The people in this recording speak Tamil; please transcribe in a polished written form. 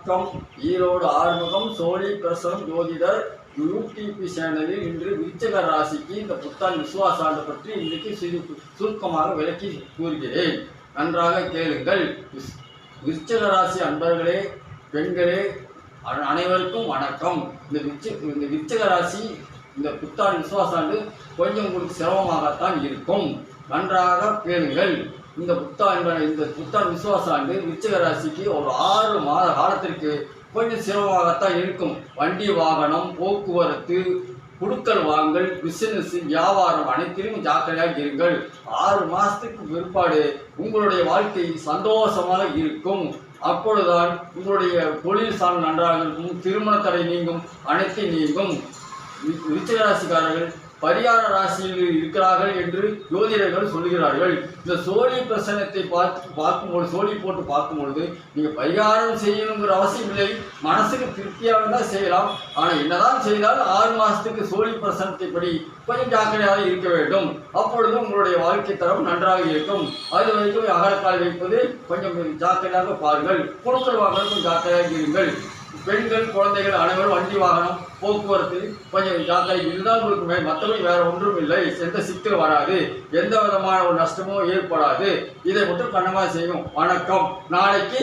வணக்கம். ஈரோடு ஆறுமுகம் சோழி பிரசனம் ஜோதிடர் யூடியூப் சேனலில் இன்று விருச்சிக ராசிக்கு இந்த புத்தாண்டு விசுவாச ஆண்டு பற்றி இன்றைக்கு சுருக்கமாக விளக்கி கூறுகிறேன். நன்றாக கேளுங்கள். விருச்சிக ராசி அன்பர்களே, பெண்களே அனைவருக்கும் வணக்கம். இந்த விருச்சிக ராசி இந்த புத்தாண்டு விசுவாச ஆண்டு கொஞ்சம் உங்களுக்கு சிரமமாகத்தான் இருக்கும். நன்றாக கேளுங்கள். இந்த புத்தாண்டு விசுவாச ஆண்டு விருச்சிக ராசிக்கு ஒரு 6 மாத காலத்திற்கு கொஞ்சம் சிரமமாகத்தான் இருக்கும். வண்டி வாகனம், போக்குவரத்து, குடுக்கல் வாங்கல், பிசினஸ், வியாபாரம் அனைத்திலும் ஜாக்கிரதையாக இருங்கள். 6 மாதத்துக்கு பிற்பாடு உங்களுடைய வாழ்க்கை சந்தோஷமாக இருக்கும். அப்பொழுதுதான் உங்களுடைய தொழில் சார்ந்த நன்றாக இருக்கும். திருமண தடை நீங்கும், அனைத்தும் நீங்கும். விருச்சிக ராசிக்காரர்கள் பரிகார ராசியில் இருக்கிறார்கள் என்று ஜோதிடர்கள் சொல்கிறார்கள். இந்த சோழி பிரசனத்தை பார்க்கும்போது, சோழி போட்டு பார்க்கும்பொழுது நீங்கள் பரிகாரம் செய்யணுங்கிற அவசியம் இல்லை. மனசுக்கு திருப்தியாக தான் செய்யலாம். ஆனால் என்னதான் செய்தாலும் 6 மாதத்துக்கு சோழி பிரசனத்தை படி கொஞ்சம் ஜாக்கிரதையாக இருக்க வேண்டும். அப்பொழுது உங்களுடைய வாழ்க்கை தரம் நன்றாக இருக்கும். அது வரைக்கும் அகலக்கால் வைப்பது கொஞ்சம் ஜாக்கிரதையாக பாருங்கள். குடுக்கல் வாங்கலும் ஜாக்கிரதையாக இருங்கள். பெண்கள், குழந்தைகள் அனைவரும் வண்டி வாகனம், போக்குவரத்து கொஞ்சம் ஜாக்கிரதை இருந்தால் உங்களுக்கு மற்றபடி வேற ஒன்றும் இல்லை. எந்த சிக்கல் வராது, எந்த விதமான ஒரு நஷ்டமும் ஏற்படாது. இதை மட்டும் கண்ணமாக செய்யும். வணக்கம். நாளைக்கு